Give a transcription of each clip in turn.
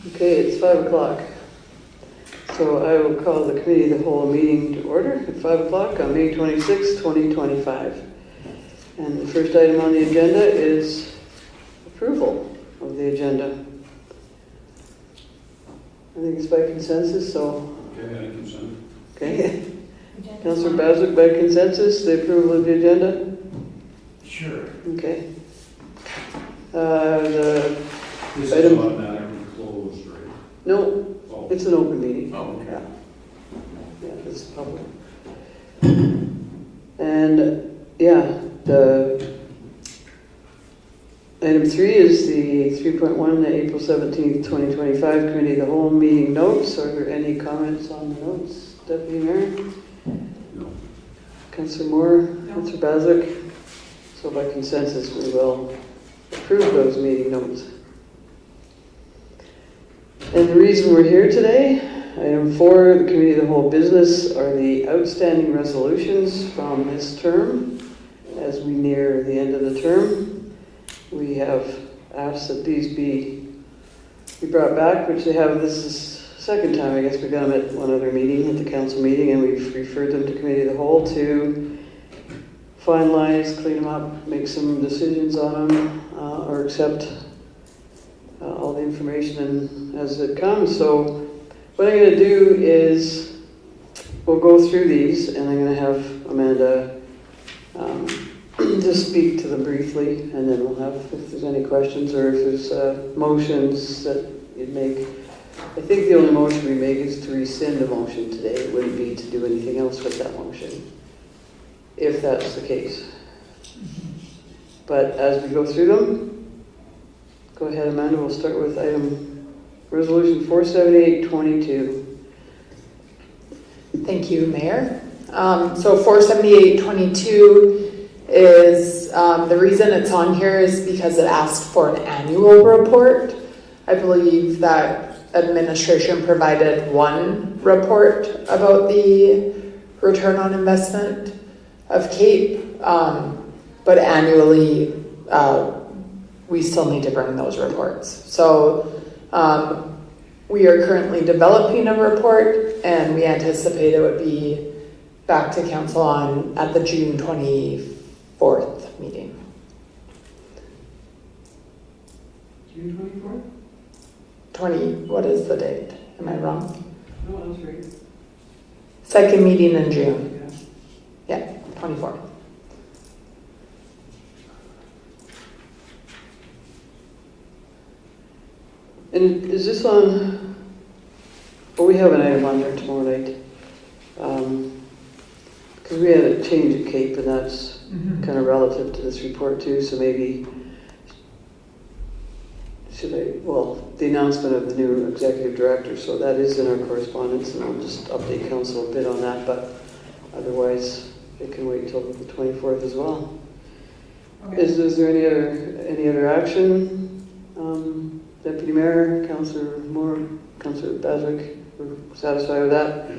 Okay, it's 5 o'clock. So I will call the committee of the whole meeting to order at 5 o'clock on May 26, 2025. And the first item on the agenda is approval of the agenda. I think it's by consensus, so... Okay, I consent. Okay. Councillor Baswick, by consensus, the approval of the agenda? Sure. Okay. This is Item- automatically closed, right? No, Oh. it's an open meeting. Oh, okay. Yeah, it's public. And, yeah, the item 3 is the 3.1, the April 17th, 2025 Committee of the Whole meeting notes. Are there any comments on the notes, Deputy Mayor? No. Councillor Moore? Councillor Baswick? So by consensus, we will approve those meeting notes. And the reason we're here today, item 4, the Committee of the Whole business are the outstanding resolutions from this term. As we near the end of the term, we have asked that these be brought back, which they have. This is the second time, I guess. We got them at one other meeting, at the council meeting, and we've referred them to Committee of the Whole to finalize, clean them up, make some decisions on them, or accept all the information as it comes. So what I'm going to do is we'll go through these, and I'm going to have Amanda just speak to them briefly, and then we'll have, if there's any questions or if there's motions that you'd make. I think the only motion we make is to rescind a motion today. It wouldn't be to do anything else with that motion, if that's the case. But as we go through them, go ahead, Amanda. We'll start with Resolution 478-22. Thank you, Mayor. So 478-22 is, the reason it's on here is because it asked for an annual report. I believe that administration provided one report about the return on investment of CAPE, but annually we still need to bring those reports. So we are currently developing a report, and we anticipate it would be back to council at the June 24th meeting. June 24th? 20, what is the date? Am I wrong? No, that's right. Second meeting in June. Yeah, 24th. And is this on, well, we have an item on there tomorrow night. Because we had a change at CAPE, and that's kind of relative to this report too, so maybe, the announcement of the new executive director, so that is in our correspondence, and I'll just update council a bit on that, but otherwise it can wait till the 24th as well. Okay. Is there any other action? Deputy Mayor, Councillor Moore, Councillor Baswick, we're satisfied with that.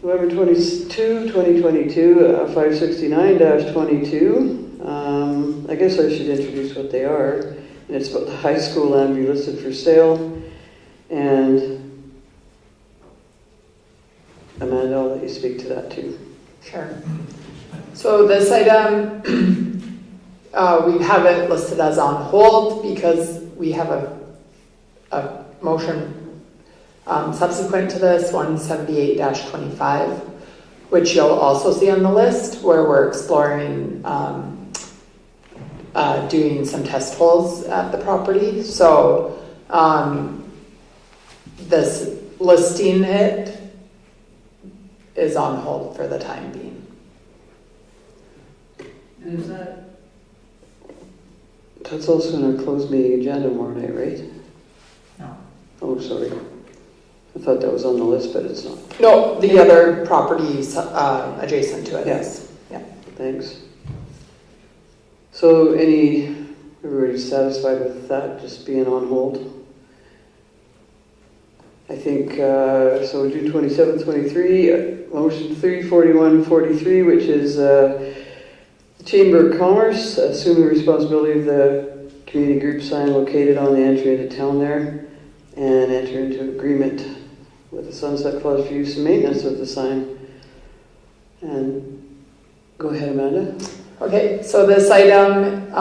November 22, 2022, 569-22. I guess I should introduce what they are. And it's about the high school land we listed for sale. And Amanda, I'll let you speak to that too. Sure. So this item, we have it listed as on hold because we have a motion subsequent to this, 178-25, which you'll also see on the list, where we're exploring doing some test holes at the property. So this listing it is on hold for the time being. And is that's also in our closed meeting agenda tomorrow night, right? No. Oh, sorry. I thought that was on the list, but it's not. No, the other properties adjacent to it. Yes. Yeah. Thanks. So everybody satisfied with that just being on hold? I think, so June 27th, 23, motion 34143, which is the Chamber of Commerce assuming responsibility of the community group sign located on the entry into town there. and enter into agreement with the sunset clause for use and maintenance of the sign. And go ahead, Amanda. Okay, so this item,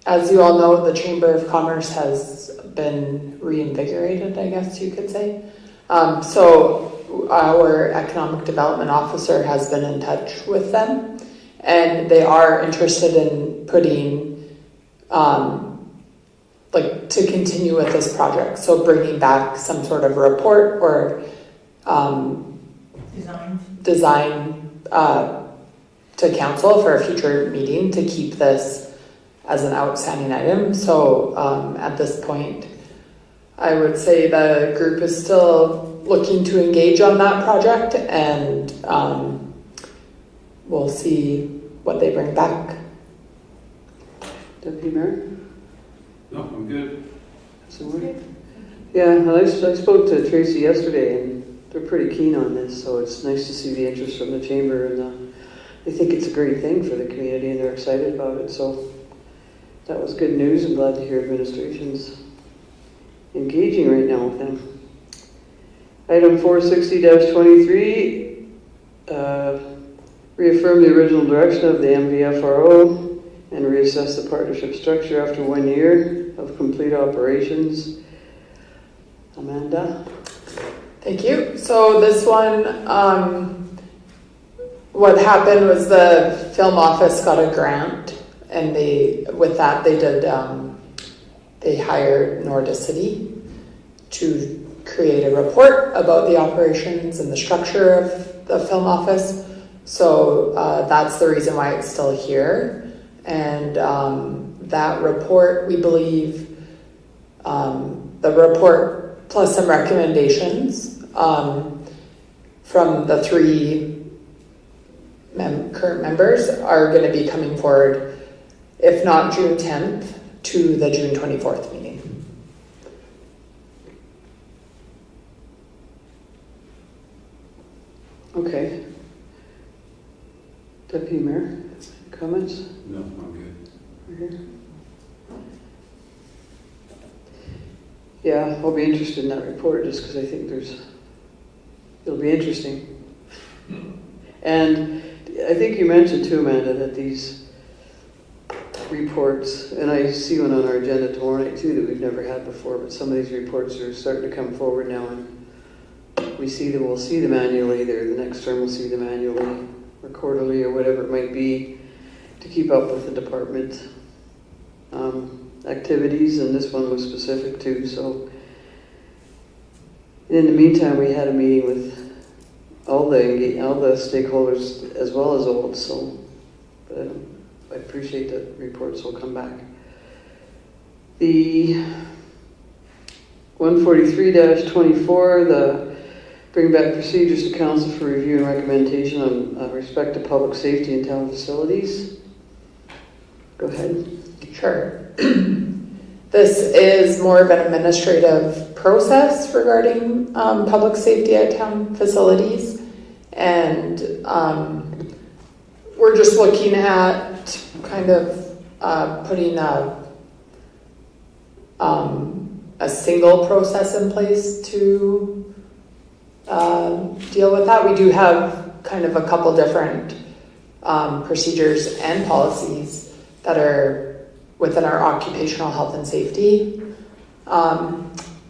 as you all know, the Chamber of Commerce has been reinvigorated, I guess you could say. So our Economic Development Officer has been in touch with them, and they are interested in putting, to continue with this project. So bringing back some sort of report or design to council for a future meeting to keep this as an outstanding item. So at this point, I would say the group is still looking to engage on that project, and we'll see what they bring back. Deputy Mayor? No, I'm good. Yeah, I spoke to Tracy yesterday, and they're pretty keen on this, so it's nice to see the interest from the chamber, and they think it's a great thing for the community, and they're excited about it. So that was good news. I'm glad to hear administration's engaging right now with them. Item 460-23, reaffirm the original direction of the MVFRO and reassess the partnership structure after 1 year of complete operations. Amanda? Thank you. So this one, what happened was the film office got a grant, and they hired Nordicity to create a report about the operations and the structure of the film office. So that's the reason why it's still here. And that report, we believe, the report plus some recommendations from the three current members are going to be coming forward, if not June 10th, to the June 24th meeting. Okay. Deputy Mayor, comments? No, I'm good. Here. Yeah, I'll be interested in that report just because I think it'll be interesting. And I think you mentioned too, Amanda, that these reports, and I see one on our agenda tomorrow night too that we've never had before, but some of these reports are starting to come forward now, and we'll see them annually. The next term we'll see them annually or quarterly or whatever it might be to keep up with the department activities, and this one was specific too. So in the meantime, we had a meeting with all the stakeholders as well as Old, so I appreciate that reports will come back. The 143-24, the bring back procedures to council for review and recommendation on respect to public safety in town facilities. Go ahead. Sure. This is more of an administrative process regarding public safety at town facilities, and we're just looking at kind of putting a single process in place to deal with that. We do have kind of a couple different procedures and policies that are within our occupational health and safety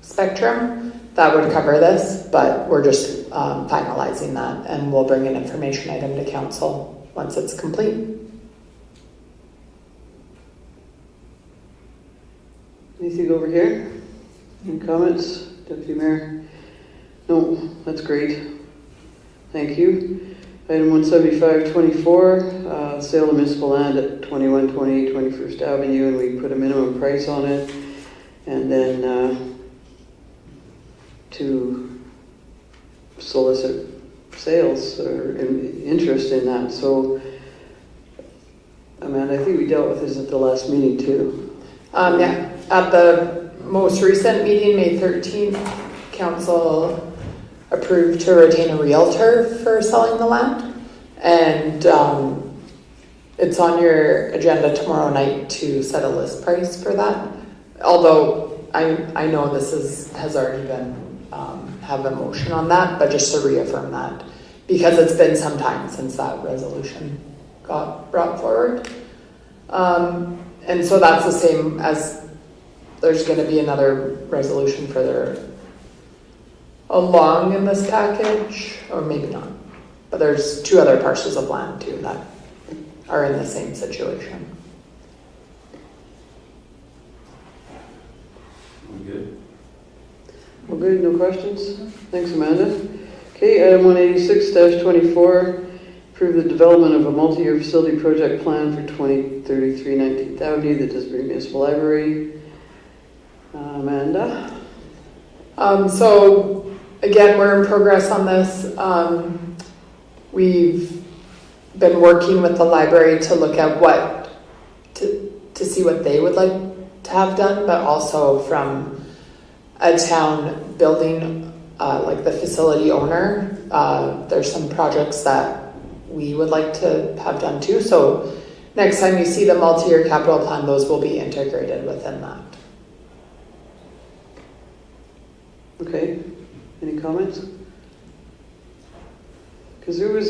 spectrum that would cover this, but we're just finalizing that, and we'll bring an information item to council once it's complete. Anything over here? Any comments, Deputy Mayor? No, that's great. Thank you. Item 175-24, sale of municipal land at 2128 21st Avenue, and we put a minimum price on it, and then to solicit sales or interest in that. So, Amanda, I think we dealt with this at the last meeting too. Yeah, at the most recent meeting, May 13th, council approved to retain a realtor for selling the land, and it's on your agenda tomorrow night to set a list price for that. Although I know this has already been, have a motion on that, but just to reaffirm that, because it's been some time since that resolution got brought forward. And so that's the same as there's going to be another resolution further along in this package, or maybe not. But there's 2 other parcels of land too that are in the same situation. I'm good. Well, good, no questions? Thanks, Amanda. Okay, item 186-24, approve the development of a multi-year facility project plan for 2033 19th Avenue, the Disbury Municipal Library. Amanda? So again, we're in progress on this. We've been working with the library to look at to see what they would like to have done, but also from a town building, like the facility owner, there's some projects that we would like to have done too. So next time you see the multi-year capital plan, those will be integrated within that. Okay, any comments? Because there was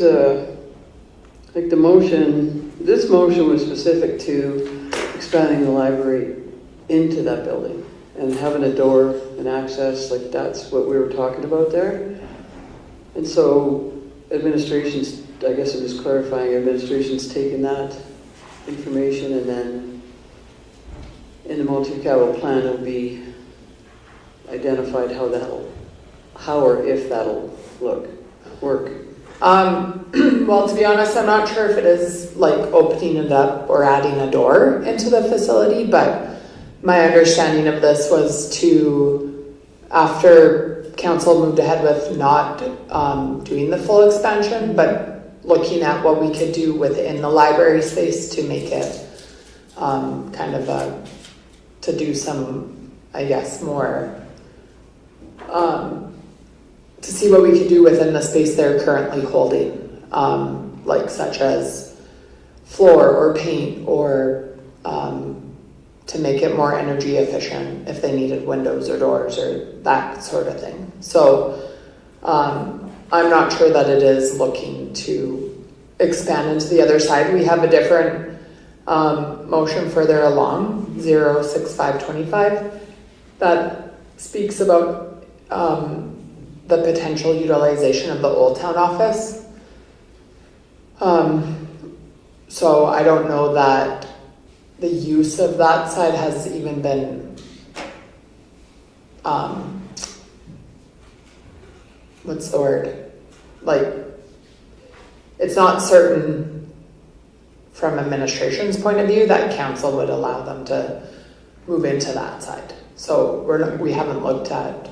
this motion was specific to expanding the library into that building and having a door and access, like that's what we were talking about there. And so administration's, I guess I'm just clarifying, administration's taken that information and then in the multi-capital plan it'll be identified how or if that'll work. Well, to be honest, I'm not sure if it is like opening it up or adding a door into the facility, but my understanding of this was to, after council moved ahead with not doing the full expansion, but looking at what we could do within the library space to make it to do some, I guess, more to see what we could do within the space they're currently holding, like such as floor or paint or to make it more energy efficient if they needed windows or doors or that sort of thing. So I'm not sure that it is looking to expand into the other side. We have a different motion further along, 06525, that speaks about the potential utilization of the Old Town office. So I don't know that the use of that side has even been, what's the word? Like, it's not certain from administration's point of view that council would allow them to move into that side. So we haven't looked at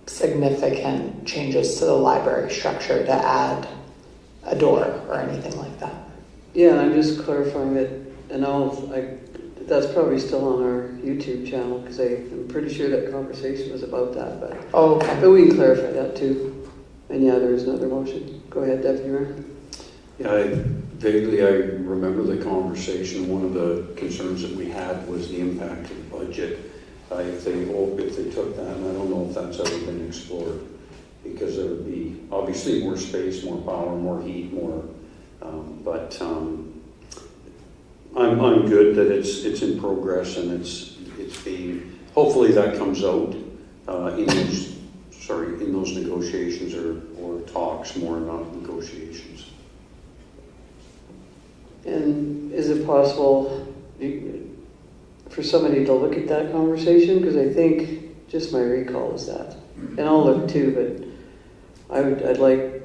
significant changes to the library structure to add a door or anything like that. Yeah, and I'm just clarifying that, and that's probably still on our YouTube channel because I'm pretty sure that conversation was about that. But okay. But we can clarify that too. And yeah, there is another motion. Go ahead, Deputy Mayor. Yeah, vaguely I remember the conversation. One of the concerns that we had was the impact of the budget. If they took that, and I don't know if that's ever been explored, because there would be obviously more space, more power, more heat, more. But I'm good that it's in progress and it's being. Hopefully that comes out in those negotiations or talks more, not negotiations. And is it possible for somebody to look at that conversation? Because I think just my recall is that. And I'll look too, but I'd like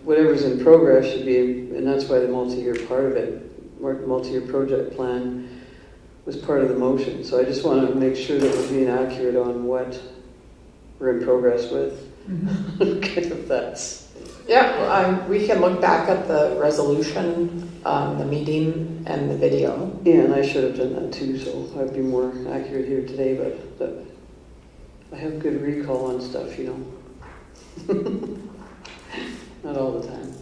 whatever's in progress should be, and that's why the multi-year part of it, multi-year project plan was part of the motion. So I just want to make sure that we're being accurate on what we're in progress with. Mm-hmm. Okay, if that's... Yeah, we can look back at the resolution, the meeting, and the video. Yeah, and I should have done that too, so I'd be more accurate here today, but I have good recall on stuff, Not all the time.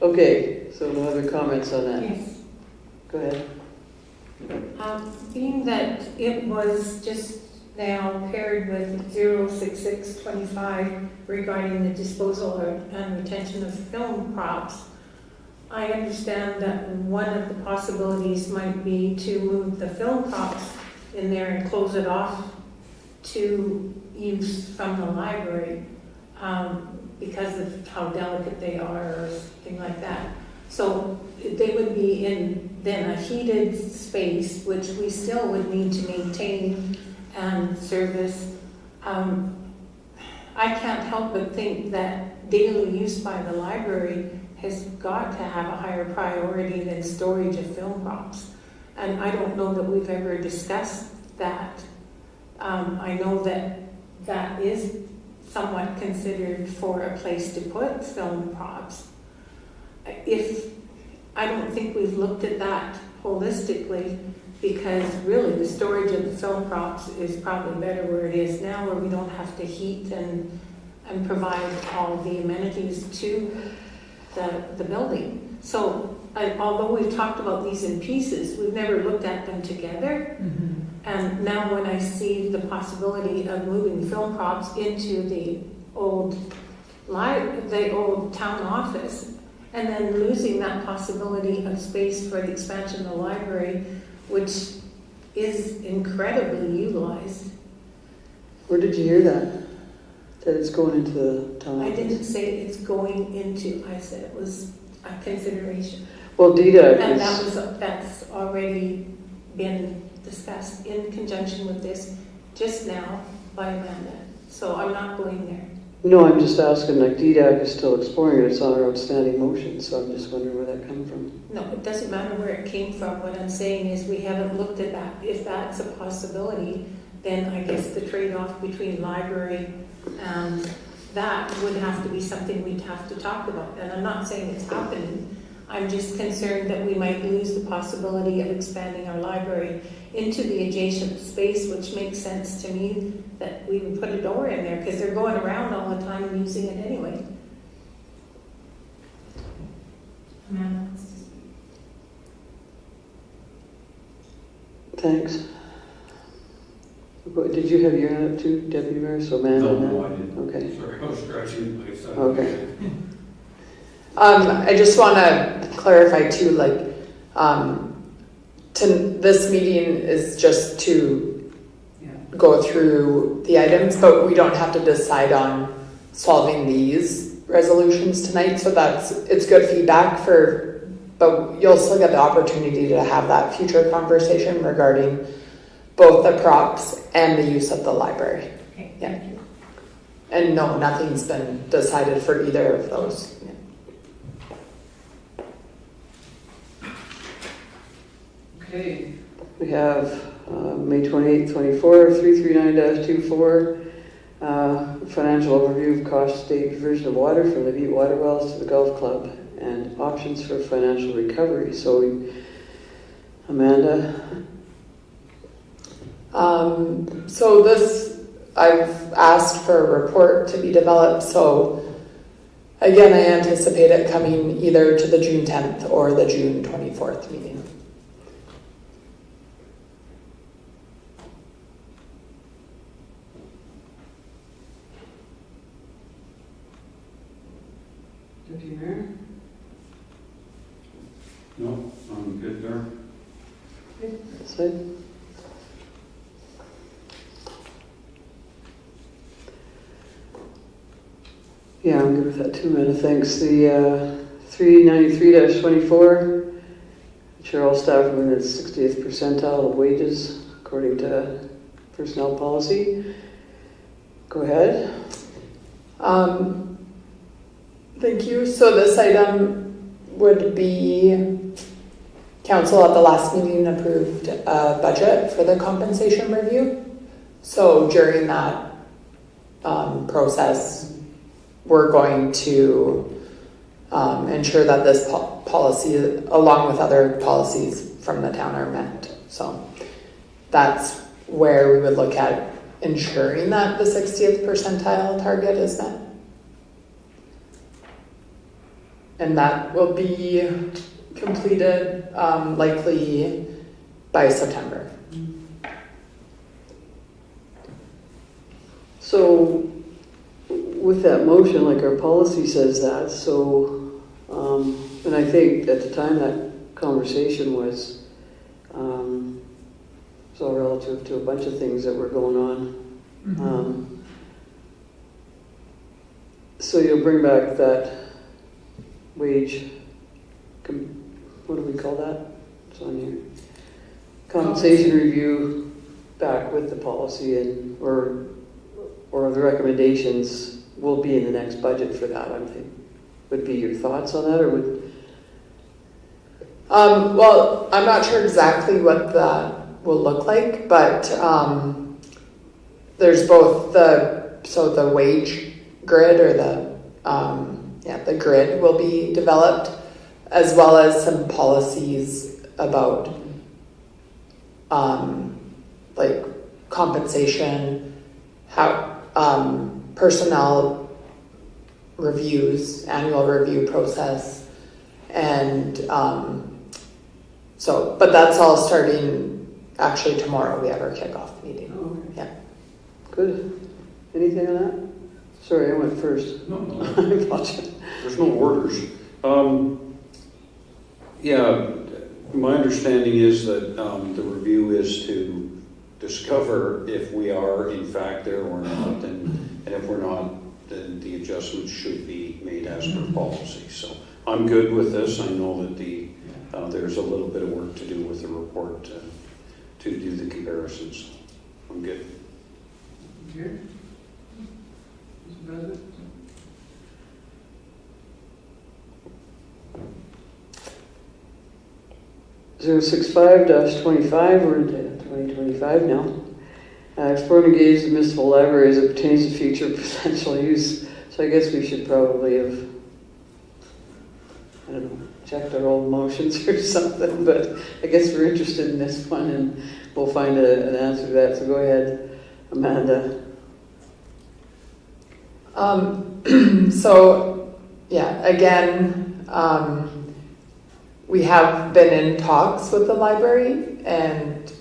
Okay, so no other comments on that? Yes. Go ahead. Being that it was just now paired with 06625 regarding the disposal and retention of film props. I understand that one of the possibilities might be to move the film props in there and close it off to use from the library because of how delicate they are or something like that. So they would be in then a heated space, which we still would need to maintain and service. I can't help but think that daily use by the library has got to have a higher priority than storage of film props. And I don't know that we've ever discussed that. I know that that is somewhat considered for a place to put film props. I don't think we've looked at that holistically, because really the storage of the film props is probably better where it is now, where we don't have to heat and provide all the amenities to the building. So although we've talked about these in pieces, we've never looked at them together. Mm-hmm. And now when I see the possibility of moving film props into the old town office, and then losing that possibility of space for the expansion of the library, which is incredibly utilized. Where did you hear that? That it's going into the town I office? didn't say it's going into, I said it was a consideration. Well, DDAC And is... that's already been discussed in conjunction with this just now by Amanda. So I'm not going there. No, I'm just asking, like, DDAC is still exploring it. It's on our outstanding motion, so I'm just wondering where that comes from. No, it doesn't matter where it came from. What I'm saying is we haven't looked at that. If that's a possibility, then I guess the trade-off between library and that would have to be something we'd have to talk about. And I'm not saying it's happening. I'm just concerned that we might lose the possibility of expanding our library into the adjacent space, which makes sense to me that we would put a door in there because they're going around all the time and using it anyway. Thanks. Did you have your hand up too, Deputy Mayor? So, man. No, I didn't. Okay. Sorry, I was scratching myself. Okay. I just want to clarify too, like, this meeting is just to go through the items, but we don't have to decide on solving these resolutions tonight. So it's good feedback but you'll still get the opportunity to have that future conversation regarding both the props and the use of the library. Okay, Yeah. thank you. And no, nothing's been decided for either of those. Okay. We have May 28th, 24, 339-24, financial overview of cost state diversion of water from the Beat Water Wells to the Golf Club and options for financial recovery. So, Amanda? So this, I've asked for a report to be developed, so again, I anticipate it coming either to the June 10th or the June 24th meeting. Deputy Mayor? No, I'm good there. Sid? Yeah, I'm good with that too, Amanda. Thanks. The 393-24, ensure all staff are in the 60th percentile of wages according to personnel policy. Go ahead. Thank you. So this item would be council at the last meeting approved a budget for the compensation review. So during that process, we're going to ensure that this policy, along with other policies from the town, are met. So that's where we would look at ensuring that the 60th percentile target is met. And that will be completed likely by September. So with that motion, like our policy says that, so, and I think at the time that conversation was, it's all relative to a bunch of things that were going on. So you'll bring back that wage, what do we call that? It's on here. Compensation review back with the policy and, or the recommendations will be in the next budget for that, I think. Would be your thoughts on that, or would? Well, I'm not sure exactly what that will look like, but there's both the wage grid or the grid will be developed, as well as some policies about like compensation, how personnel reviews, annual review process, and but that's all starting actually tomorrow. We have our kickoff meeting. Oh, okay. Yeah. Good. Anything on that? Sorry, I went first. No, I apologize. there's no orders. Yeah, my understanding is that the review is to discover if we are in fact there or not, and if we're not, then the adjustments should be made as per policy. So I'm good with this. I know that there's a little bit of work to do with the report to do the comparisons. I'm good. Okay. Mr. President? 065-25, we're into 2025 now. Explore and engage the municipal library as it pertains to future potential use. So I guess we should probably have, I don't know, checked our old motions or something, but I guess we're interested in this one and we'll find an answer to that. So go ahead, Amanda. So, yeah, again, we have been in talks with the library and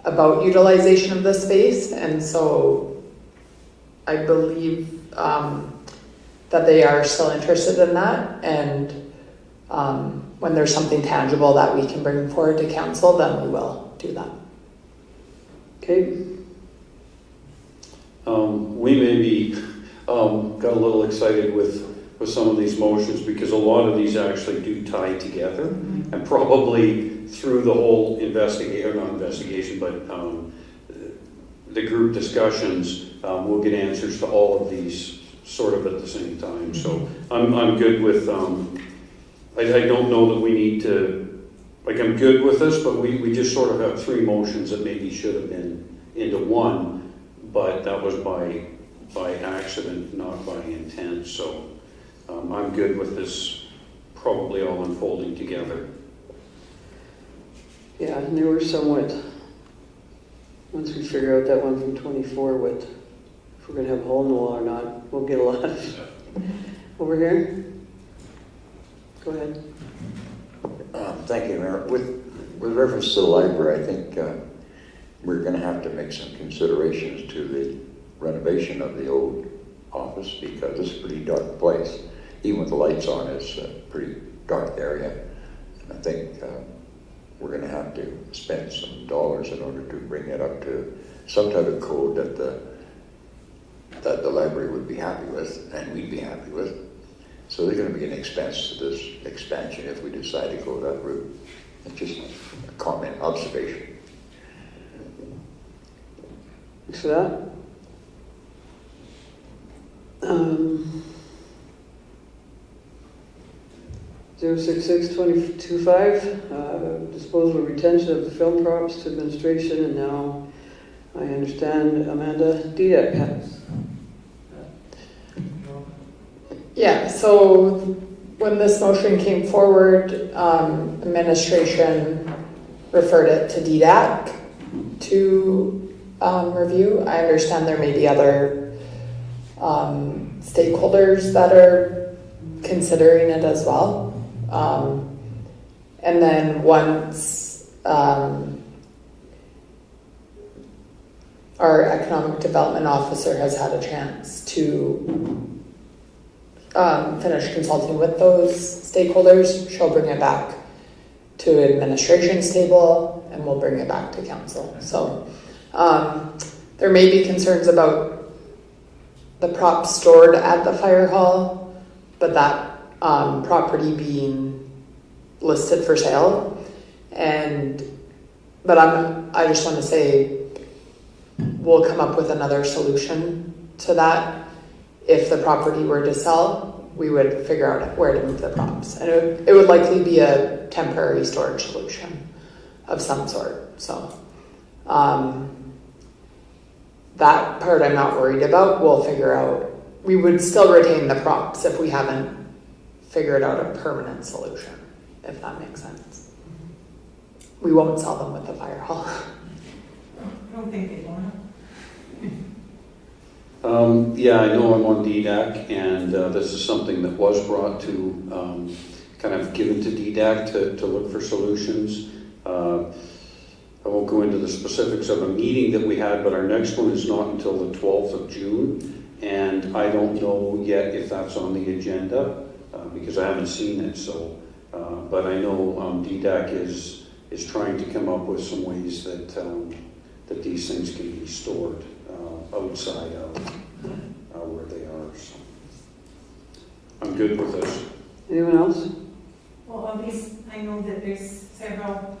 about utilization of the space, and so I believe that they are still interested in that, and when there's something tangible that we can bring forward to council, then we will do that. Okay. We maybe got a little excited with some of these motions because a lot of these actually do tie together, and probably through the whole the group discussions, we'll get answers to all of these sort of at the same time. So I'm good with, I don't know that we need to, like, I'm good with this, but we just sort of have three motions that maybe should have been into one, but that was by accident, not by intent. So I'm good with this probably all unfolding together. Yeah, and they were somewhat, once we figure out that one from 24, if we're going to have a hole in the wall or not, we'll get a lot of. Over here? Go ahead. Thank you, Mayor. With reference to the library, I think we're going to have to make some considerations to the renovation of the old office because it's a pretty dark place. Even with the lights on, it's a pretty dark area. And I think we're going to have to spend some dollars in order to bring it up to some type of code that the library would be happy with and we'd be happy with. So there's going to be an expense to this expansion if we decide to go that route. It's just a comment, observation. Thanks for that. 066-225, disposal or retention of the film props to administration, and now I understand Amanda Didak has. Yeah, so when this motion came forward, administration referred it to DDAC to review. I understand there may be other stakeholders that are considering it as well. And then once our economic development officer has had a chance to finish consulting with those stakeholders. She'll bring it back to administration's table and we'll bring it back to council. So there may be concerns about the props stored at the fire hall, but that property being listed for sale. But I just want to say we'll come up with another solution to that. If the property were to sell, we would figure out where to move the props. And it would likely be a temporary storage solution of some sort. So that part I'm not worried about. We'll figure out. We would still retain the props if we haven't figured out a permanent solution, if that makes sense. We won't sell them with the fire hall. I don't think they want Yeah, I know I'm on DDAC, and this is something that was brought to, kind of given to DDAC to look for solutions. I won't go into the specifics of a meeting that we had, but our next one is not until the 12th of June, and I don't know yet if that's on the agenda, because I haven't seen it, so, but I know DDAC is trying to come up with some ways that these things can be stored outside of where they are. So I'm good with this. Anyone else? Well, at least I know that there's several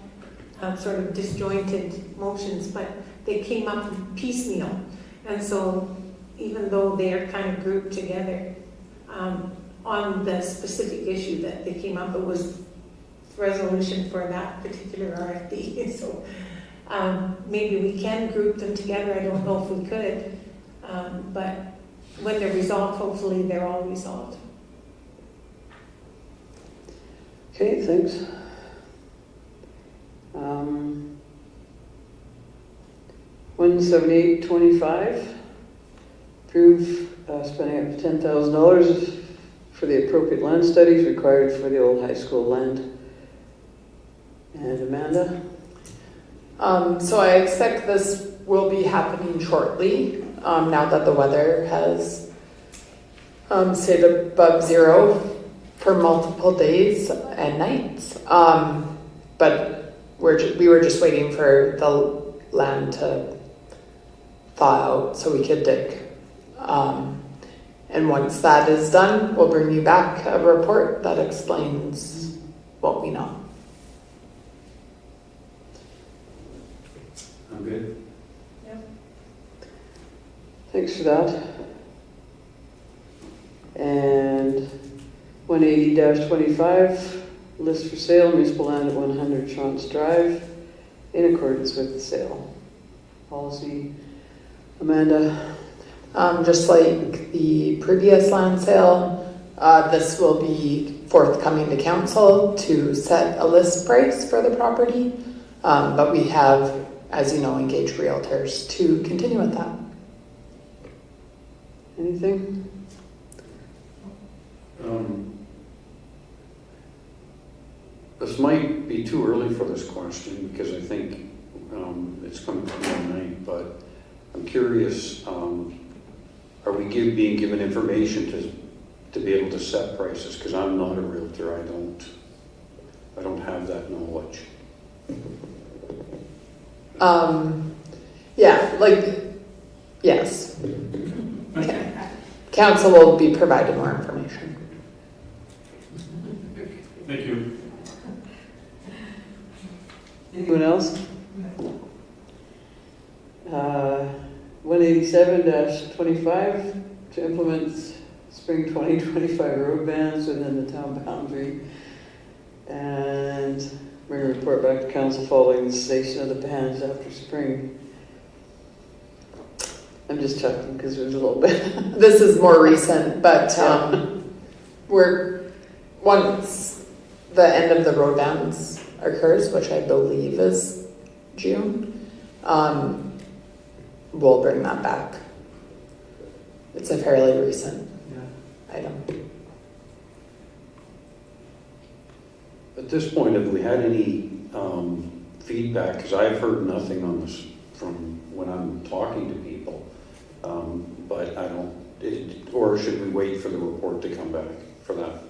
sort of disjointed motions, but they came up piecemeal. And so even though they are kind of grouped together on the specific issue that they came up, it was resolution for that particular RFP. So maybe we can group them together. I don't know if we could. But when they're resolved, hopefully they're all resolved. Okay, thanks. 17825, approve spending up to $10,000 for the appropriate land studies required for the old high school land. And Amanda? So I expect this will be happening shortly, now that the weather has stayed above zero for multiple days and nights. But we were just waiting for the land to thaw out so we could dig. And once that is done, we'll bring you back a report that explains what we know. I'm good. Thanks for that. And 180-25, list for sale, municipal land at 100 Chance Drive, in accordance with the sale policy. Amanda? Just like the previous land sale, this will be forthcoming to council to set a list price for the property. But we have, as you know, engaged realtors to continue with that. Anything? This might be too early for this question because I think it's coming tomorrow night, but I'm curious, are we being given information to be able to set prices? Because I'm not a realtor, I don't have that knowledge. Yes. Council will be provided more information. Thank you. Anyone else? 187-25, to implement spring 2025 road bans within the town boundary. And bring a report back to council following the cessation of the bans after spring. I'm just checking because there's a little bit. This is more recent, but once the end of the road bans occurs, which I believe is June, we'll bring that back. It's a fairly recent item. At this point, have we had any feedback? Because I've heard nothing on this from when I'm talking to people. But I don't, or should we wait for the report to come back for that?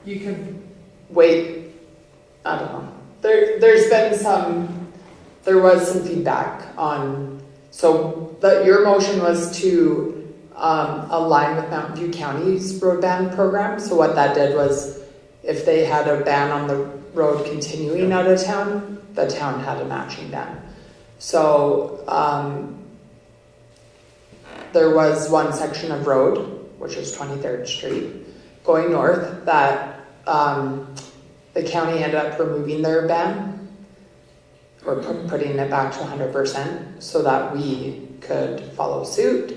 You can wait, I don't know. There was some feedback on, so your motion was to align with Mountain View County's road ban program. So what that did was, if they had a ban on the road continuing out of town, the town had a matching ban. So there was one section of road, which is 23rd Street, going north, that the county ended up removing their ban, or putting it back to 100%, so that we could follow suit,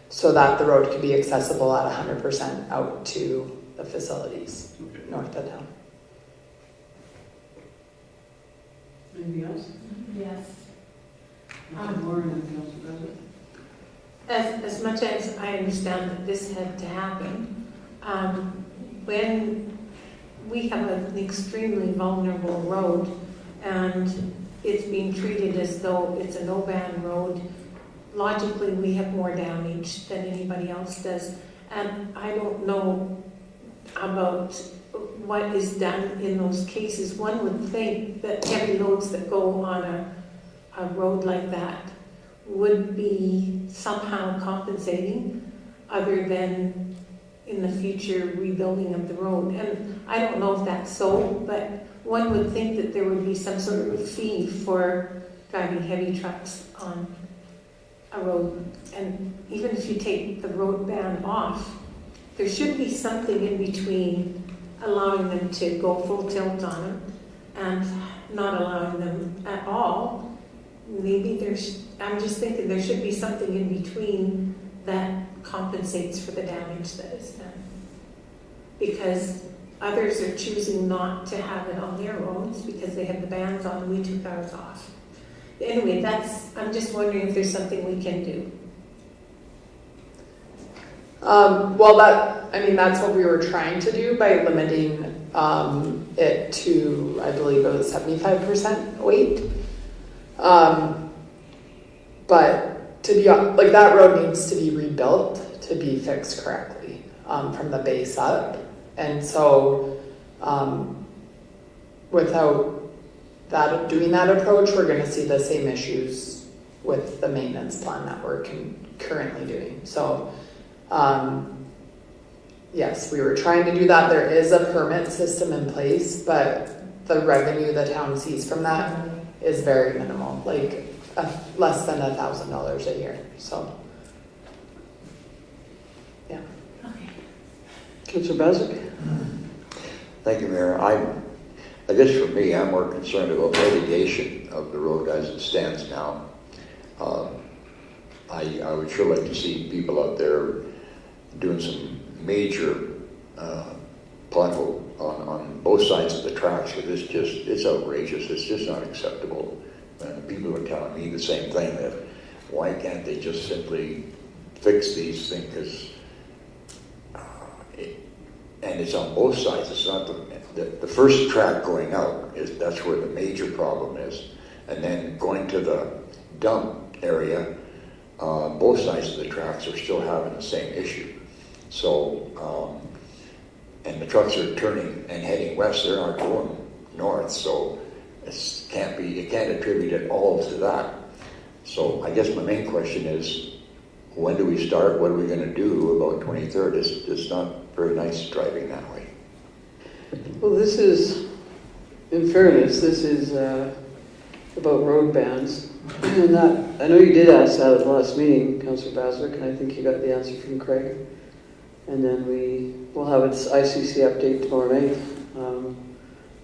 so that the road could be accessible at 100% out to the facilities north of town. Anything else? Yes. Lauren and Council President? As much as I understand that this had to happen, when we have an extremely vulnerable road and it's being treated as though it's a no-ban road, logically we have more damage than anybody else does. And I don't know about what is done in those cases. One would think that heavy loads that go on a road like that would be somehow compensating, other than in the future rebuilding of the road. And I don't know if that's so, but one would think that there would be some sort of fee for driving heavy trucks on a road. And even if you take the road ban off, there should be something in between allowing them to go full tilt on them and not allowing them at all. Maybe I'm just thinking there should be something in between that compensates for the damage that is done. Because others are choosing not to have it on their roads because they have the bans on, and we took ours off. Anyway, I'm just wondering if there's something we can do. That's what we were trying to do by limiting it to, I believe it was 75% weight. But to be like, that road needs to be rebuilt to be fixed correctly from the base up. And so without doing that approach, we're going to see the same issues with the maintenance plan that we're currently doing. So yes, we were trying to do that. There is a permit system in place, but the revenue the town sees from that is very minimal, like less than $1,000 a year. So, yeah. Okay. Councillor Basak? Thank you, Mayor. I guess for me, I'm more concerned about mitigation of the road as it stands now. I would sure like to see people out there doing some major pothole on both sides of the tracks, because it's outrageous. It's just not acceptable. And people are telling me the same thing, that why can't they just simply fix these things? And it's on both sides. It's not the first track going out, that's where the major problem is. And then going to the dump area, both sides of the tracks are still having the same issue. So, and the trucks are turning and heading west, they're not going north, so you can't attribute it all to that. So I guess my main question is, when do we start? What are we going to do about 23rd? It's not very nice driving that way. Well, this is, in fairness, this is about road bans. And that, I know you did ask that at the last meeting, Councillor Basak, and I think you got the answer from Craig. And then we'll have its ICC update tomorrow night.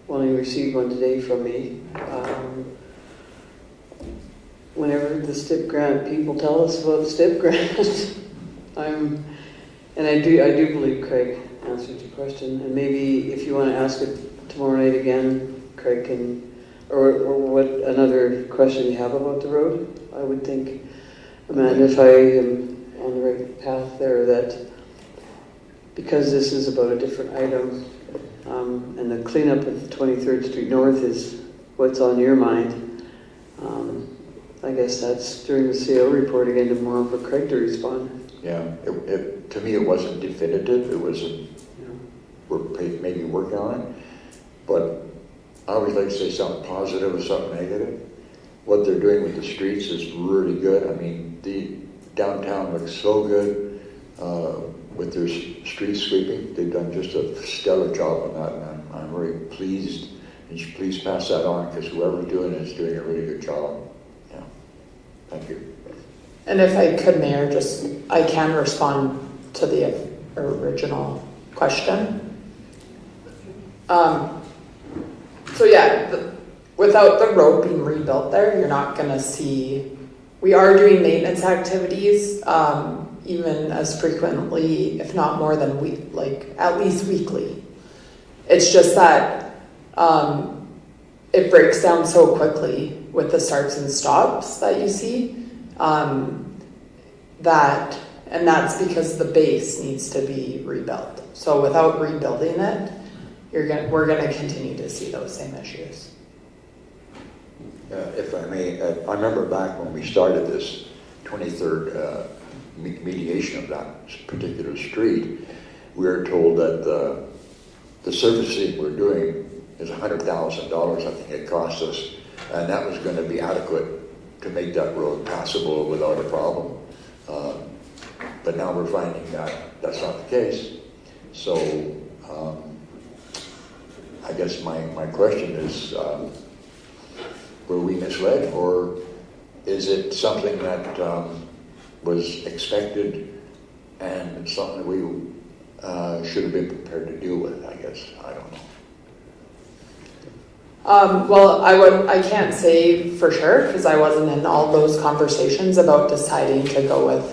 Well, you received one today from me. Whenever the STIP grant people tell us about the STIP grant, and I do believe Craig answered your question. And maybe if you want to ask it tomorrow night again, Craig can, or what another question you have about the road. I would think, Amanda, if I am on the right path there, that because this is about a different item, And the cleanup of 23rd Street North is what's on your mind. I guess that's during the CO report again, tomorrow for Craig to respond. Yeah, to me, it wasn't definitive. It was, we're maybe working on it. But I always like to say something positive or something negative. What they're doing with the streets is really good. I mean, the downtown looks so good with their street sweeping. They've done just a stellar job on that, and I'm very pleased. And please pass that on, because whoever's doing it is doing a really good job. Yeah, thank you. And if I could, Mayor, I can respond to the original question. So yeah, without the road being rebuilt there, you're not going to see, we are doing maintenance activities even as frequently, if not more than at least weekly. It's just that it breaks down so quickly with the starts and stops that you see, and that's because the base needs to be rebuilt. So without rebuilding it, we're gonna continue to see those same issues. If I may, I remember back when we started this 23rd mediation of that particular street, we were told that the surfacing we're doing is $100,000, I think it cost us, and that was going to be adequate to make that road passable without a problem. But now we're finding that that's not the case. So I guess my question is, were we misled, or is it something that was expected and something we should have been prepared to deal with? I guess, I don't know. Well, I can't say for sure because I wasn't in all those conversations about deciding to go with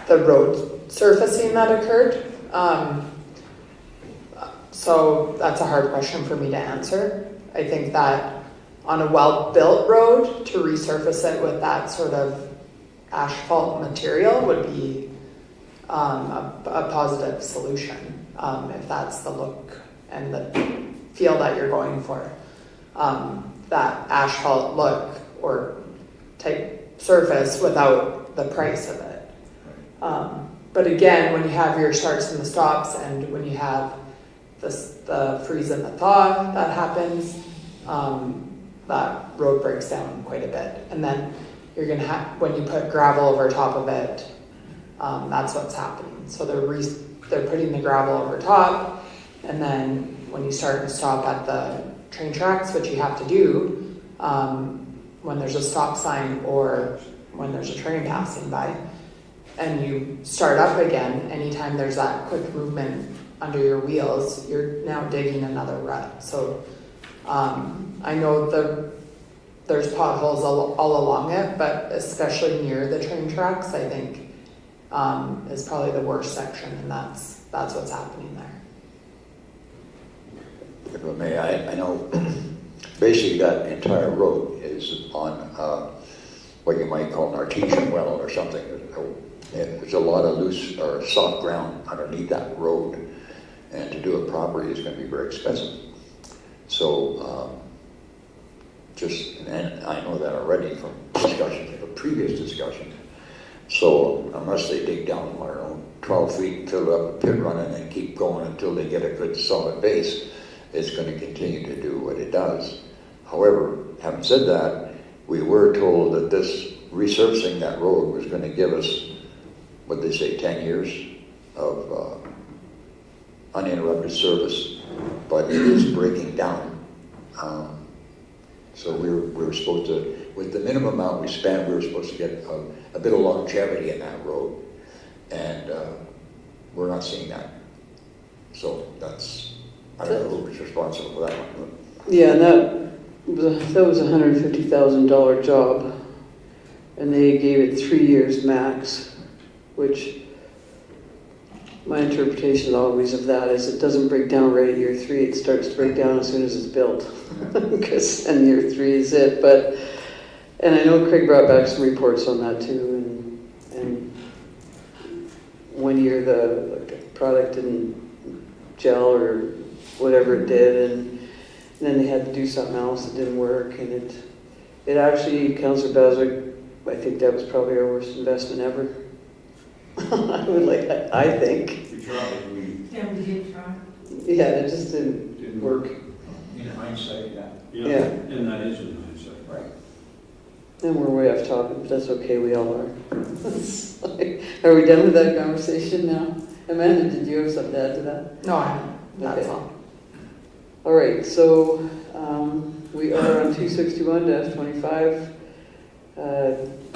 the road surfacing that occurred. So that's a hard question for me to answer. I think that on a well-built road, to resurface it with that sort of asphalt material would be a positive solution, if that's the look and the feel that you're going for. That asphalt look or type surface without the price of it. But again, when you have your starts and the stops, and when you have the freeze and the thaw that happens, that road breaks down quite a bit. And then you're going to have, when you put gravel over top of it, that's what's happening. So they're putting the gravel over top, and then when you start and stop at the train tracks, which you have to do when there's a stop sign or when there's a train passing by, and you start up again, anytime there's that quick movement under your wheels, you're now digging another rut. So I know there's potholes all along it, but especially near the train tracks, I think is probably the worst section, and that's what's happening there. If I may, I know basically that entire road is on what you might call an artesian well or something. There's a lot of loose or soft ground underneath that road, and to do it properly is going to be very expensive. So and I know that already from discussions, from previous discussions. So unless they dig down, I don't know, 12 feet, fill up a pit run, and then keep going until they get a good solid base, it's going to continue to do what it does. However, having said that, we were told that this resurfacing that road was going to give us, what they say, 10 years of uninterrupted service, but it is breaking down. So we were supposed to, with the minimum amount we spent, we were supposed to get a bit of longevity in that road, and we're not seeing that. So that's, I don't know who's responsible for that one. Yeah, and that was a $150,000 job, and they gave it 3 years max, which my interpretation always of that is it doesn't break down right at year 3, it starts to break down as soon as it's built, because then year 3 is it. And I know Craig brought back some reports on that too, and 1 year the product didn't gel or whatever it did, and then they had to do something else that didn't work, and it actually, Councillor Beswick, I think that was probably our worst investment ever. I think. We tried, we Yeah, we did try. Yeah, it just didn't didn't work. in hindsight, yeah. Yeah. And that is in hindsight. Right. And we're way off topic, but that's okay, we all are. It's like, are we done with that conversation now? Amanda, did you have something to add to that? No, I haven't. That's Okay. all. All right, so we are on 261-25.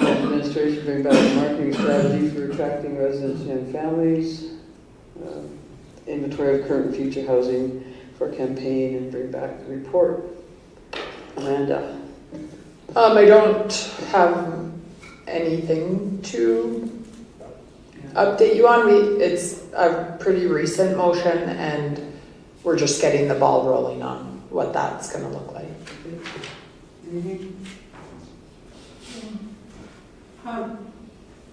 Administration bring back a marketing strategy for attracting residents and young families. Inventory of current and future housing for a campaign and bring back the report. Amanda. I don't have anything to update you on. It's a pretty recent motion, and we're just getting the ball rolling on what that's going to look like.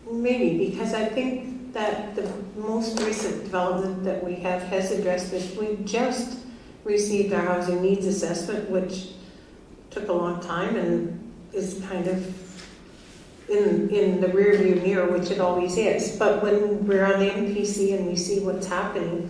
Maybe, because I think that the most recent development that we have has addressed this. We just received our housing needs assessment, which took a long time and is kind of in the rear view mirror, which it always is. But when we're on the MPC and we see what's happening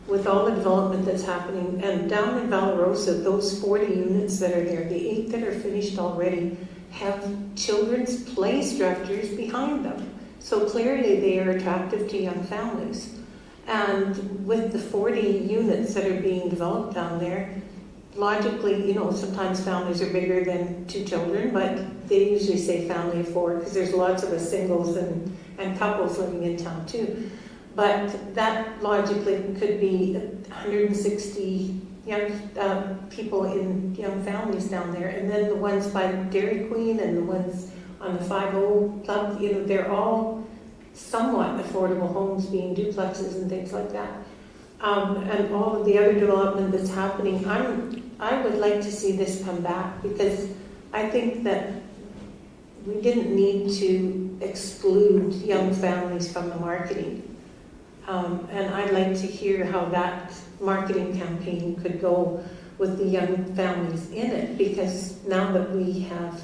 with all the development that's happening, and down in Valarosa, those 40 units that are there, the 8 that are finished already, have children's play structures behind them. So clearly they are attractive to young families. And with the 40 units that are being developed down there, logically, you know, sometimes families are bigger than 2 children, but they usually say family of 4 because there's lots of us singles and couples living in town too. But that logically could be 160 young people in young families down there. And then the ones by Dairy Queen and the ones on the 5-0 club, you know, they're all somewhat affordable homes being duplexes and things like that. And all of the other development that's happening, I would like to see this come back, because I think that we didn't need to exclude young families from the marketing. And I'd like to hear how that marketing campaign could go with the young families in it, because now that we have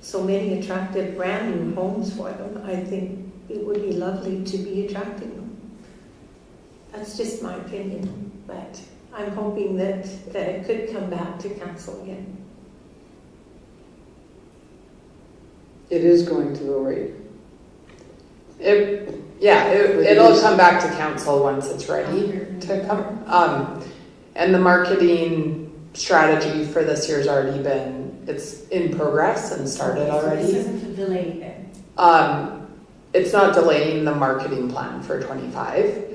so many attractive brand new homes for them, I think it would be lovely to be attracting them. That's just my opinion, but I'm hoping that it could come back to council again. It is going to the rate. It'll come back to council once it's ready to come. And the marketing strategy for this year's already it's in progress and started already. This isn't a delay then? It's not delaying the marketing plan for 25.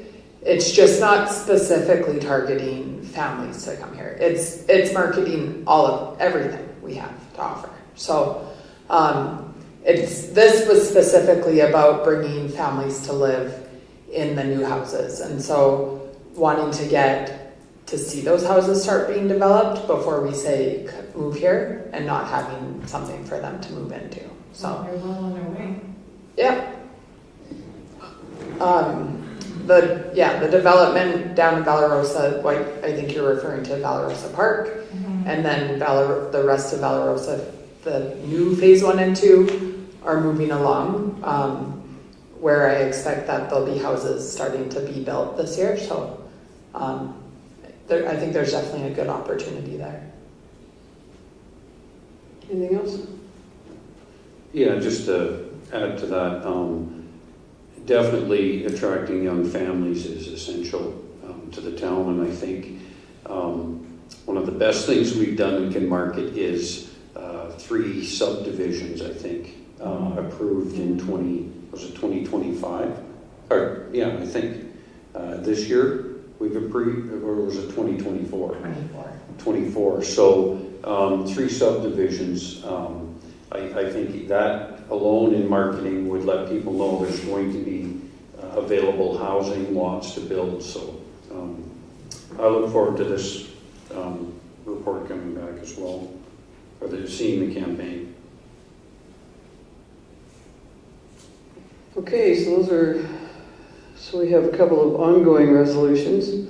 It's just not specifically targeting families to come here. It's marketing everything we have to offer. So this was specifically about bringing families to live in the new houses, and so wanting to get to see those houses start being developed before we say move here, and not having something for them to move into. So they're well on their way. yeah. The development down in Valarosa, I think you're referring to Valarosa Park, and then the rest of Valarosa, the new phase 1 and 2 are moving along, where I expect that there'll be houses starting to be built this year. So I think there's definitely a good opportunity there. Anything else? Yeah, just to add to that, definitely attracting young families is essential to the town, and I think one of the best things we've done in Kinmarket is 3 subdivisions, I think, approved in 2025? I think this year we've approved, or was it 2024? 24. So 3 subdivisions. I think that alone in marketing would let people know there's going to be available housing lots to build. So I look forward to this report coming back as well, or seeing the campaign. Okay, so we have a couple of ongoing resolutions.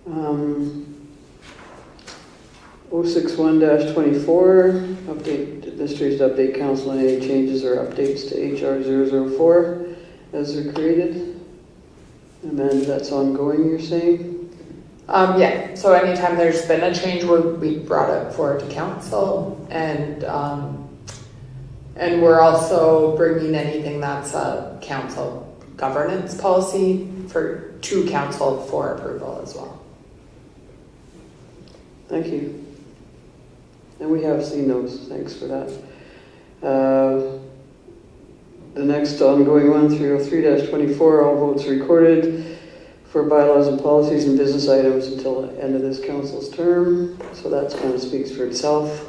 061-24, update, administrators to update council on any changes or updates to HR 004 as they're created. Amanda, that's ongoing, you're saying? Yeah, so anytime there's been a change, we brought it forward to council, and we're also bringing anything that's a council governance policy to council for approval as well. Thank you. And we have seen those, thanks for that. The next ongoing one, 303-24, all votes recorded for bylaws and policies and business items until the end of this council's term. So that kind of speaks for itself.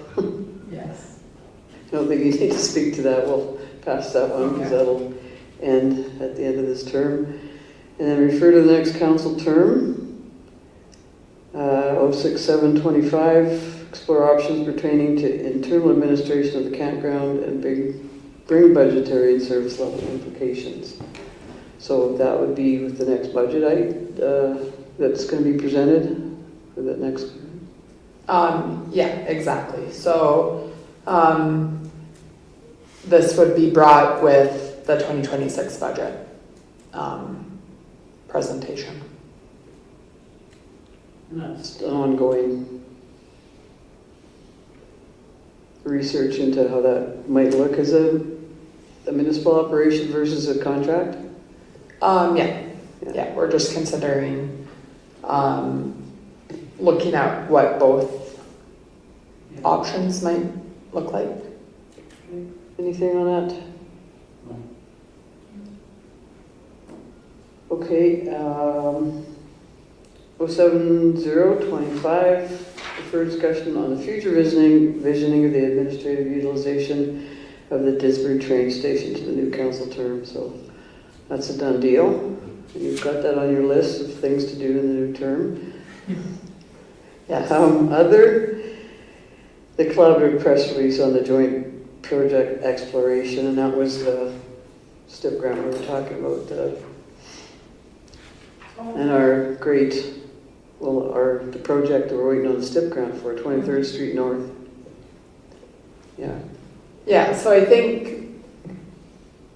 Yes. I don't think you need to speak to that. We'll pass that one because that'll end at the end of this term. And then refer to the next council term. 067-25, explore options pertaining to internal administration of the campground and bring budgetary and service level implications. So that would be with the next budget that's going to be presented for the next. Yeah, exactly. So this would be brought with the 2026 budget presentation. And that's, Just ongoing research into how that might look as a municipal operation versus a contract. Yeah, we're just considering looking at what both options might look like. Anything on that? No. Okay, 070-25, deferred discussion on the future visioning of the administrative utilization of the Disbury train station to the new council term. So that's a done deal. You've got that on your list of things to do in the new term. Yes. The collaborative press release on the joint project exploration, and that was the STIP grant we were talking about. And our great, the project that we're waiting on the STIP grant for, 23rd Street North. Yeah. Yeah, so I think,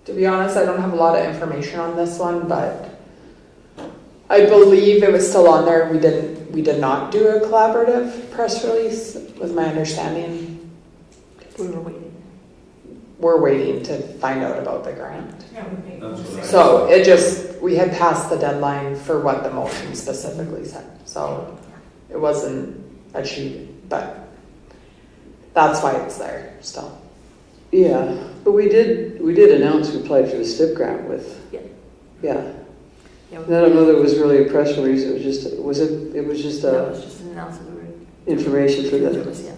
to be honest, I don't have a lot of information on this one, but I believe it was still on there. We did not do a collaborative press release, was my understanding. We were waiting. We're waiting to find out about the grant. Yeah, we paid. That's what I- So we had passed the deadline for what the motion specifically said. So it wasn't achieved, but that's why it's there still. Yeah, but we did announce we applied for the STIP grant with. Yeah. Yeah. Yeah, And I don't know that it was really a press release. It was just that was just an announcement. information for the. Yeah.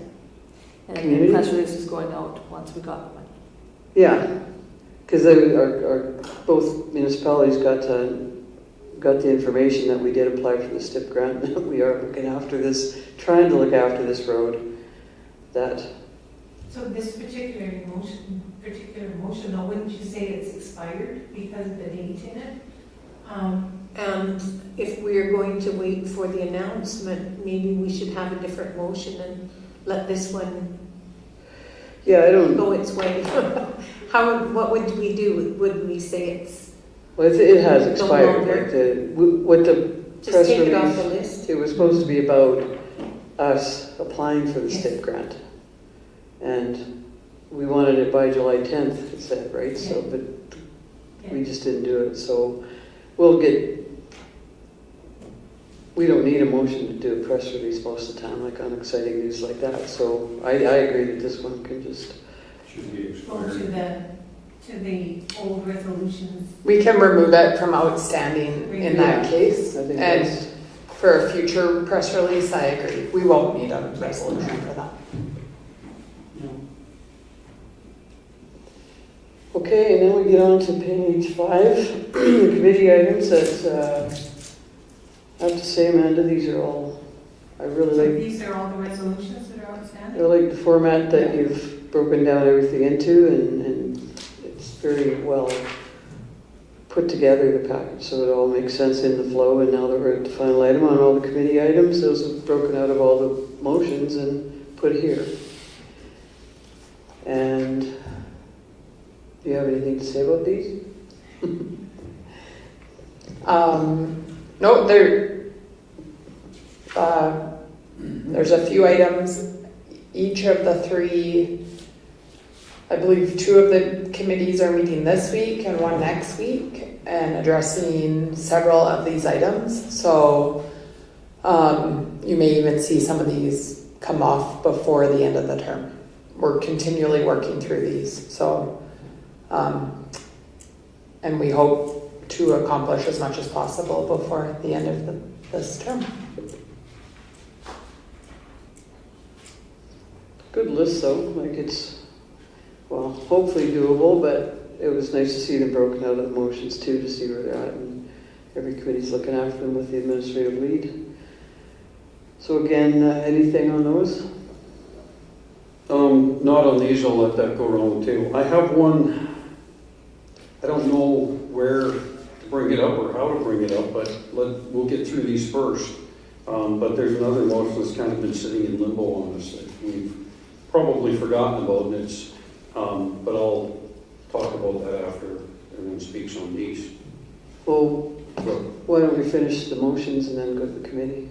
And then community? the press release is going out once we got the money. Yeah, because our both municipalities got the information that we did apply for the STIP grant. That we are trying to look after this road. That. So this particular motion, now wouldn't you say it's expired because of the date in it? And if we're going to wait for the announcement, maybe we should have a different motion and let this one Yeah, I don't. go its way. What would we do? Would we say it's, Well, it has No expired. longer. What the just press take it off release. the list? It was supposed to be about us applying for the Yes. STIP grant. And we wanted it by July 10th, it said, right? So, but we just didn't do it. So we don't need a motion to do a press release most of the time, like on exciting news like that. So I agree that this one can just, Should be Go expired. to the old resolutions. We can remove it from outstanding in that case. I think And that's, for a future press release, I agree. We won't need a resolution for that. okay, and then we get on to page 5, the committee items that, I have to say, Amanda, these are all, I really So like. these are all the resolutions that are I outstanding? like the format that you've broken down everything into, and it's very well put together the package so it all makes sense in the flow, and now that we're at the final item on all the committee items, those are broken out of all the motions and put here. And do you have anything to say about these? No, there's a few items. Each of the three, I believe 2 of the committees are meeting this week and 1 next week and addressing several of these items. So you may even see some of these come off before the end of the term. We're continually working through these. So, and we hope to accomplish as much as possible before the end of this term. Good list though, like it's, well, hopefully doable, but it was nice to see them broken out of the motions too, to see where they're at, and every committee's looking after them with the administrative lead. So again, anything on those? Not on these, I'll let that go around the table. I have one, I don't know where to bring it up or how to bring it up, but we'll get through these first. But there's another motion that's kind of been sitting in limbo on us that we've probably forgotten about, and it's, but I'll talk about that after everyone speaks on these. Well, why don't we finish the motions and then go to the committee?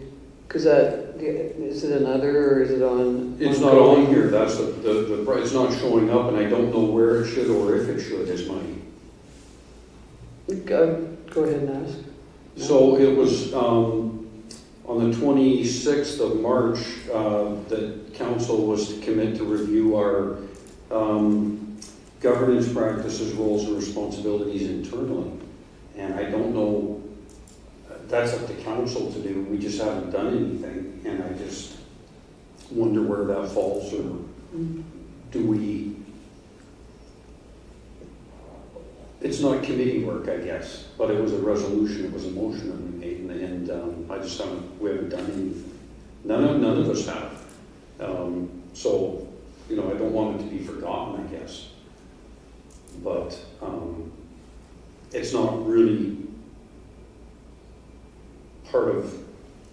Because is it another or is it on? It's not on here, that's the it's not showing up, and I don't know where it should or if it should, is my. Go ahead and ask. So it was on the 26th of March that council was to commit to review our governance practices, roles, and responsibilities internally. And I don't know, that's up to council to do. We just haven't done anything, and I just wonder where that falls, or do we? It's not committee work, I guess, but it was a resolution, it was a motion that we made, and I just we haven't done anything. None of us have. So, you know, I don't want it to be forgotten, I guess. But it's not really part of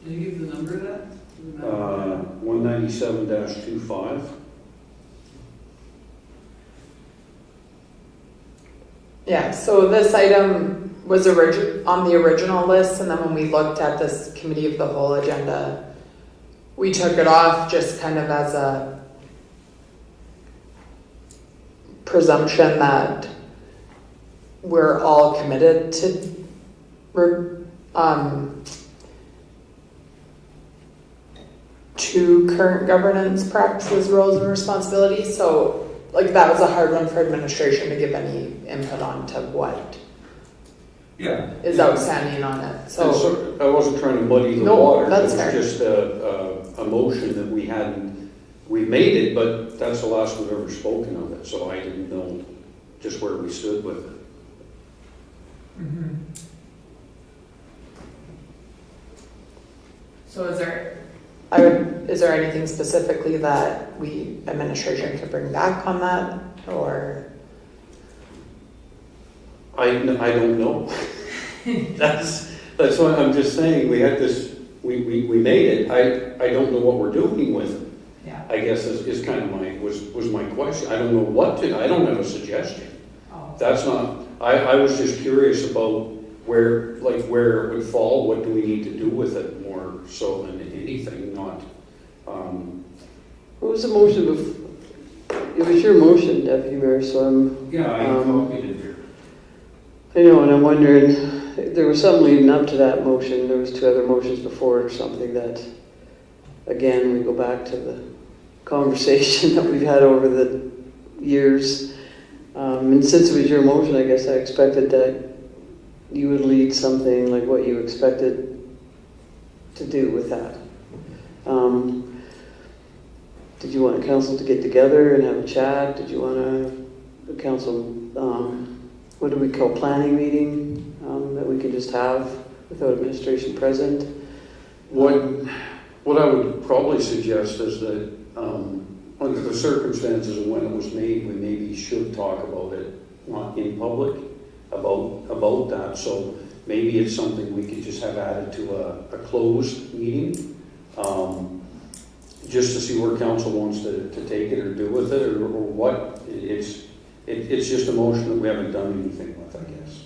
Can you give the number of that? 197-25. Yeah, so this item was on the original list, and then when we looked at this committee of the whole agenda, we took it off just kind of as a presumption that we're all committed to current governance practices, roles, and responsibilities. So, like, that was a hard one for administration to give any input on to what is outstanding on it. So I wasn't trying to muddy the No, water. that's It was fair. just a motion that we hadn't, we made it, but that's the last we've ever spoken of it, so I didn't know just where we stood with it. So is there anything specifically that administration could bring back on that, or? I don't know. That's what I'm just saying. We had this, we made it. I don't know what we're doing with it. Yeah. I guess is kind of was my question. I don't know what to, I don't have a suggestion. Oh. That's not, I was just curious about where it would fall, what do we need to do with it more so than anything, not, What was the motion before? It was your motion, Deputy Mayor, so I'm. Yeah, I copied it here. I know, and I'm wondering, there was something leading up to that motion, there was 2 other motions before it or something that, again, we go back to the conversation that we've had over the years. And since it was your motion, I guess I expected that you would lead something like what you expected to do with that. Did you want council to get together and have a chat? Did you want a council, what do we call, planning meeting that we could just have without administration present? what I would probably suggest is that under the circumstances of when it was made, we maybe should talk about it not in public. about that. So maybe it's something we could just have added to a closed meeting, just to see where council wants to take it or do with it, or what. It's just a motion that we haven't done anything with, I guess.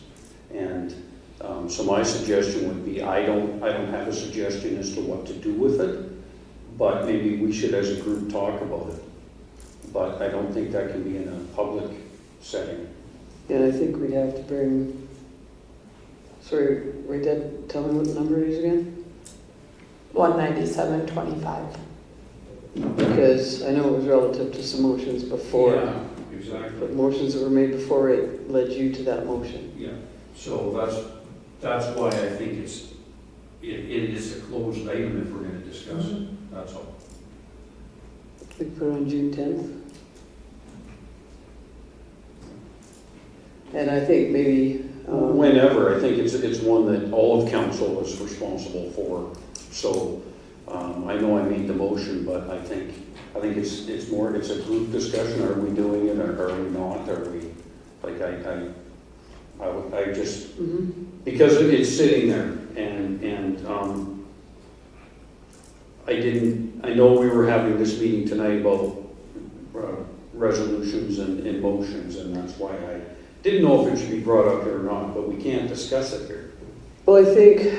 And so my suggestion would be, I don't have a suggestion as to what to do with it, but maybe we should as a group talk about it. But I don't think that can be in a public setting. And I think we'd have to bring, sorry, write that, tell me what the number is again? 197.25. Because I know it was relative to some motions before, Yeah, exactly. but motions that were made before it led you to that motion. Yeah, so that's why I think it is a closed item if we're gonna discuss it, that's all. We put it on June 10th. And I think maybe, Whenever, I think it's one that all of council is responsible for. So I know I made the motion, but I think it's more, it's a group discussion. Are we doing it or are we not? Are we, like, I just, because it's sitting there and I know we were having this meeting tonight about resolutions and motions, and that's why I didn't know if it should be brought up here or not, but we can't discuss it here. well, I think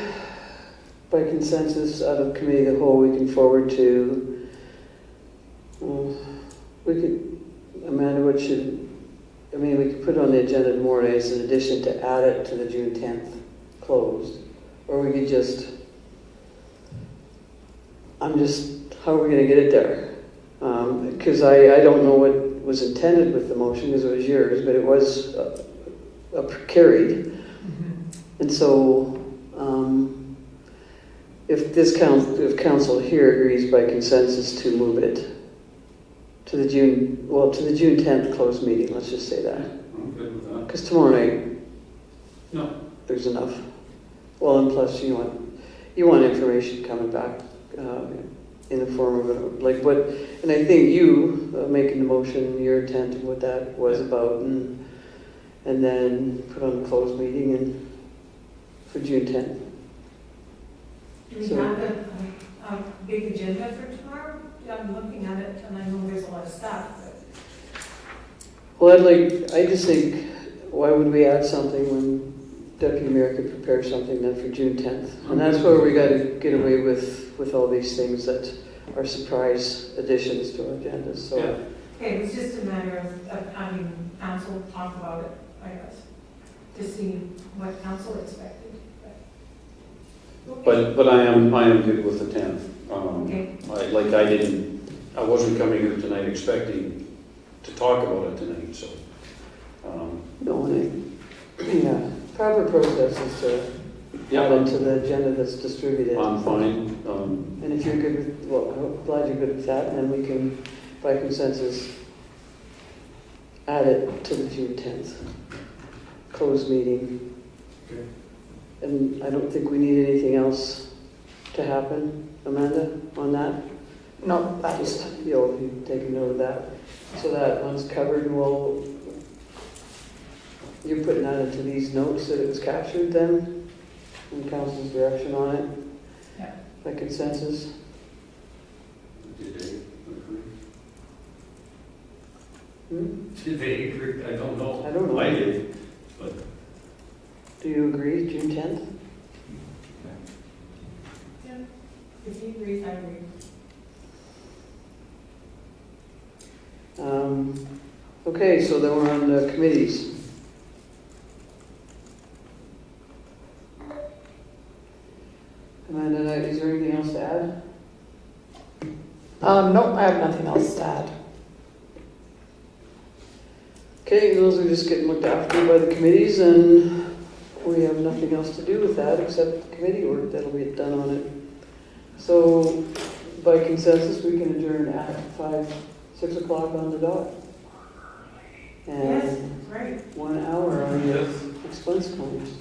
by consensus out of committee of the whole, we can forward to, we could, Amanda, we could put it on the agenda tomorrow as an addition to add it to the June 10th closed. Or we could just, how are we going to get it there? Because I don't know what was intended with the motion, because it was yours, but it was carried. And so, if council here agrees by consensus to move it to the June 10th closed meeting, let's just say that. I'm good with that. Because tomorrow night, No. there's enough. Well, and plus you want information coming back in the form of like what, and I think you making the motion, your intent of what that was about, and then put on the closed meeting and for June 10th. Do we So- have a big agenda for tomorrow? I'm looking at it and I know there's a lot of stuff, but. Well, I just think, why would we add something when Deputy Mayor could prepare something then for June 10th? And that's where we got to get away with all these things that are surprise additions to our agendas, so. Yeah. Okay, it was just a matter of having council talk about it, I guess, to see what council expected. But I am good with the 10th. Okay. I wasn't coming here tonight expecting to talk about it tonight, so. No, yeah, proper process is to add it to the agenda that's distributed. I'm fine. And if you're good with, well, I'm glad you're good with that, and then we can, by consensus, add it to the June 10th closed meeting. Okay. And I don't think we need anything else to happen, Amanda, on that. No, that's Just, you take a note of that. So that one's covered, and you're putting that into these notes that it was captured then, and council's direction on it? Yeah. By consensus? Did they agree? Hmm? Did they agree? I don't know. I don't know. I did, but. Do you agree, June 10th? If he agrees, I agree. Okay, so then we're on the committees. Amanda, is there anything else to add? no, I have nothing else to add. Okay, those are just getting looked after by the committees, and we have nothing else to do with that except committee work that'll be done on it. So by consensus, we can adjourn at 6 o'clock on the dot. Yes, And right. 1 hour on the expense claims.